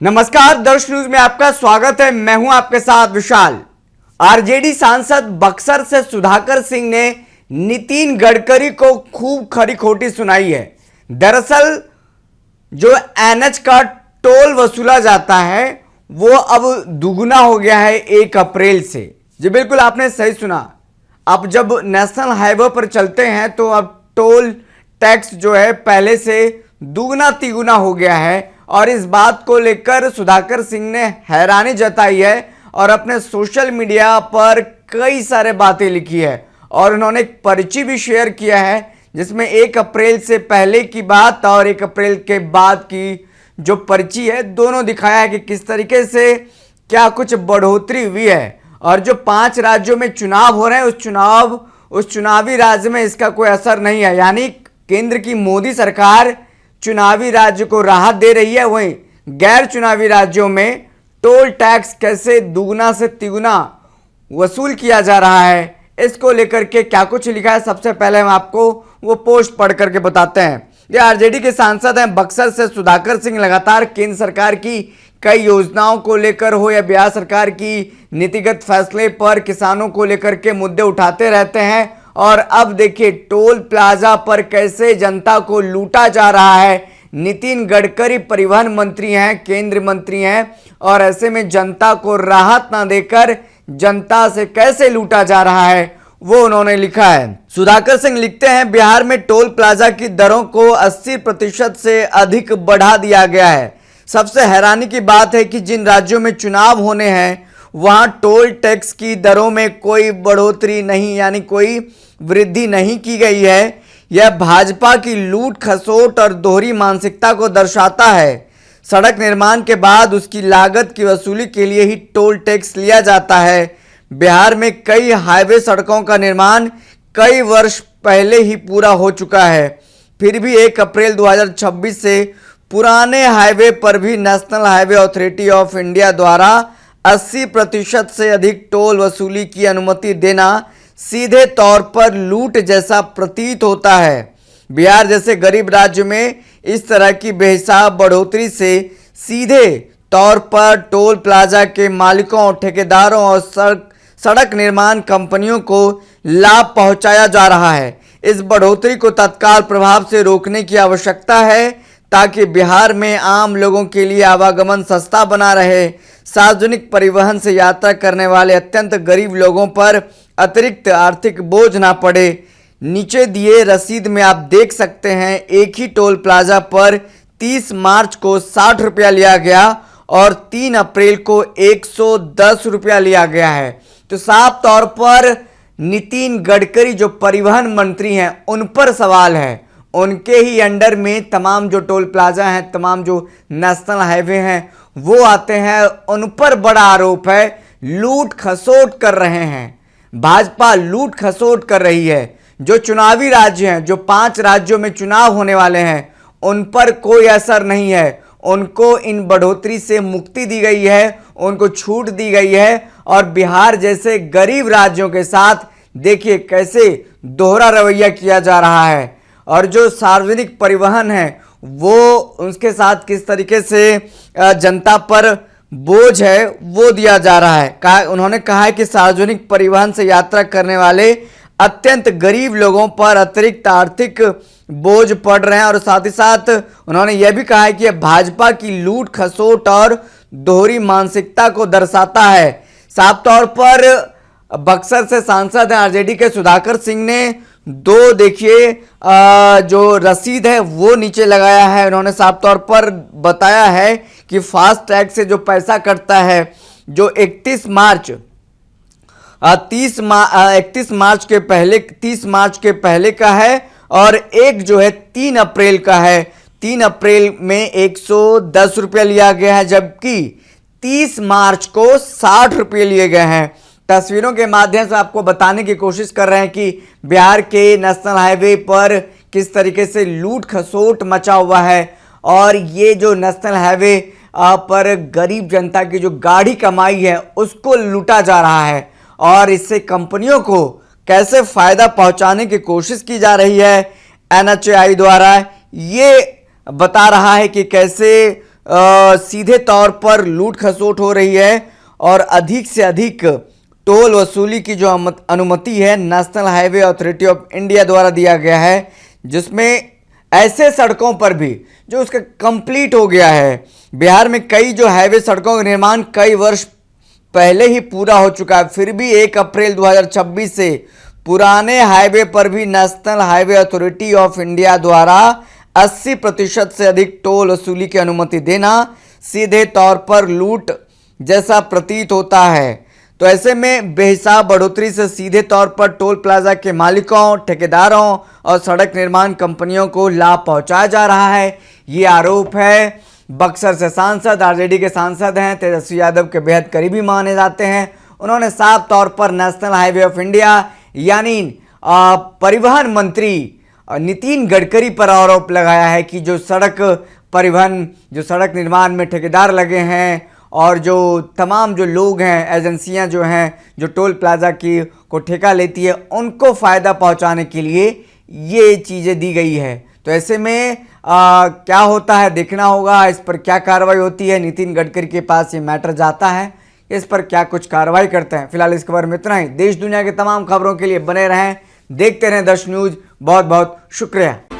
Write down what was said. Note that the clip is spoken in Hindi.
नमस्कार, दर्श न्यूज में आपका स्वागत है। मैं हूं आपके साथ विशाल। आरजेडी सांसद बक्सर से सुधाकर सिंह ने नितिन गडकरी को खूब खरी खोटी सुनाई है। दरअसल जो एनएच का टोल वसूला जाता है वो अब दुगुना हो गया है 1 अप्रैल से। जी बिल्कुल, आपने सही सुना। अब जब नेशनल हाईवे पर चलते हैं तो अब टोल टैक्स जो है पहले से दुगना तिगुना हो गया है और इस बात को लेकर सुधाकर सिंह ने हैरानी जताई है और अपने सोशल मीडिया पर कई सारे बातें लिखी है और उन्होंने एक पर्ची भी शेयर किया है जिसमें 1 अप्रैल से पहले की बात और 1 अप्रैल के बाद की जो पर्ची है दोनों दिखाया है कि किस तरीके से क्या कुछ बढ़ोतरी हुई है। और जो 5 राज्यों में चुनाव हो रहे हैं उस चुनावी राज्य में इसका कोई असर नहीं है, यानी केंद्र की मोदी सरकार चुनावी राज्य को राहत दे रही है, वहीं गैर चुनावी राज्यों में टोल टैक्स कैसे दुगुना से तिगुना वसूल किया जा रहा है, इसको लेकर के क्या कुछ लिखा है सबसे पहले हम आपको वो पोस्ट पढ़ करके बताते हैं। ये आरजेडी के सांसद हैं बक्सर से सुधाकर सिंह लगातार केंद्र सरकार की कई योजनाओं को लेकर हो या बिहार सरकार की नीतिगत फैसले पर किसानों को लेकर के मुद्दे उठाते रहते हैं और अब देखिए टोल प्लाजा पर कैसे जनता को लूटा जा रहा है। नितिन गडकरी परिवहन मंत्री हैं, केंद्रीय मंत्री हैं और ऐसे में जनता को राहत ना देकर जनता से कैसे लूटा जा रहा है वो उन्होंने लिखा है। सुधाकर सिंह लिखते हैं, बिहार में टोल प्लाजा की दरों को 80% से अधिक बढ़ा दिया गया है। सबसे हैरानी की बात है कि जिन राज्यों में चुनाव होने हैं वहां टोल टैक्स की दरों में कोई बढ़ोतरी नहीं, यानी कोई वृद्धि नहीं की गई है। यह भाजपा की लूट खसोट और दोहरी मानसिकता को दर्शाता है। सड़क निर्माण के बाद उसकी लागत की वसूली के लिए ही टोल टैक्स लिया जाता है। बिहार में कई हाईवे सड़कों का निर्माण कई वर्ष पहले ही पूरा हो चुका है, फिर भी 1 अप्रैल 2026 से पुराने हाईवे पर भी national highway authority of India द्वारा 80% से अधिक टोल वसूली की अनुमति देना सीधे तौर पर लूट जैसा प्रतीत होता है। बिहार जैसे गरीब राज्य में इस तरह की बेहिसाब बढ़ोतरी से सीधे तौर पर टोल प्लाजा के मालिकों, ठेकेदारों और सड़क निर्माण कंपनियों को लाभ पहुंचाया जा रहा है। इस बढ़ोतरी को तत्काल प्रभाव से रोकने की आवश्यकता है ताकि बिहार में आम लोगों के लिए आवागमन सस्ता बना रहे। सार्वजनिक परिवहन से यात्रा करने वाले अत्यंत गरीब लोगों पर अतिरिक्त आर्थिक बोझ ना पड़े। नीचे दिए रसीद में आप देख सकते हैं, एक ही टोल प्लाजा पर 30 मार्च को 60 रुपया लिया गया और 3 अप्रैल को 110 रुपया लिया गया है। तो साफ तौर पर नितिन गडकरी जो परिवहन मंत्री हैं उन पर सवाल है। उनके ही अंडर में तमाम जो टोल प्लाजा हैं, तमाम जो नेशनल हाईवे हैं वो आते हैं, उन पर बड़ा आरोप है लूट खसोट कर रहे हैं। भाजपा लूट खसोट कर रही है। जो चुनावी राज्य हैं, जो 5 राज्यों में चुनाव होने वाले हैं, उन पर कोई असर नहीं है। उनको इन बढ़ोतरी से मुक्ति दी गई है, उनको छूट दी गई है और बिहार जैसे गरीब राज्यों के साथ देखिए कैसे दोहरा रवैया किया जा रहा है और जो सार्वजनिक परिवहन है वो उसके साथ किस तरीके से जनता पर बोझ है वो दिया जा रहा है। उन्होंने कहा है कि सार्वजनिक परिवहन से यात्रा करने वाले अत्यंत गरीब लोगों पर अतिरिक्त आर्थिक बोझ पड़ रहे हैं और साथ ही साथ उन्होंने यह भी कहा है कि यह भाजपा की लूट खसोट और दोहरी मानसिकता को दर्शाता है। साफ तौर पर बक्सर से सांसद हैं आरजेडी के सुधाकर सिंह ने दो देखिए जो रसीद है वो नीचे लगाया है। उन्होंने साफ तौर पर बताया है कि फास्ट टैग से जो पैसा कटता है जो 31 मार्च के पहले का है और एक जो है 3 अप्रैल का है। 3 अप्रैल में 110 रुपया लिया गया है जबकि 30 मार्च को 60 रुपये लिए गए हैं। तस्वीरों के माध्यम से आपको बताने की कोशिश कर रहे हैं कि बिहार के नेशनल हाईवे पर किस तरीके से लूट खसोट मचा हुआ है और ये जो नेशनल हाईवे पर गरीब जनता की जो गाढ़ी कमाई है उसको लूटा जा रहा है और इससे कंपनियों को कैसे फायदा पहुंचाने की कोशिश की जा रही है। एनएचएआई द्वारा ये बता रहा है कि कैसे सीधे तौर पर लूट खसोट हो रही है और अधिक से अधिक टोल वसूली की जो अनुमति है national highway authority of India द्वारा दिया गया है, जिसमें ऐसे सड़कों पर भी जो उसका कंप्लीट हो गया है। बिहार में कई जो हाईवे सड़कों का निर्माण कई वर्ष पहले ही पूरा हो चुका है, फिर भी 1 अप्रैल 2026 से पुराने हाईवे पर भी national highway authority of India द्वारा 80% से अधिक टोल वसूली की अनुमति देना सीधे तौर पर लूट जैसा प्रतीत होता है। तो ऐसे में बेहिसाब बढ़ोतरी से सीधे तौर पर टोल प्लाजा के मालिकों, ठेकेदारों और सड़क निर्माण कंपनियों को लाभ पहुंचाया जा रहा है। ये आरोप है बक्सर से सांसद, आरजेडी के सांसद हैं, तेजस्वी यादव के बेहद करीबी माने जाते हैं। उन्होंने साफ तौर पर नेशनल हाईवे ऑफ इंडिया यानी परिवहन मंत्री नितिन गडकरी पर आरोप लगाया है कि जो सड़क परिवहन, जो सड़क निर्माण में ठेकेदार लगे हैं और जो तमाम जो लोग हैं, एजेंसियां जो हैं, जो टोल प्लाजा की को ठेका लेती है, उनको फ़ायदा पहुंचाने के लिए ये चीज़ें दी गई है। तो ऐसे में क्या होता है देखना होगा, इस पर क्या कार्रवाई होती है। नितिन गडकरी के पास ये मैटर जाता है, इस पर क्या कुछ कार्रवाई करते हैं। फिलहाल इस खबर में इतना ही। देश दुनिया की तमाम खबरों के लिए बने रहें, देखते रहें दर्श न्यूज़। बहुत बहुत शुक्रिया।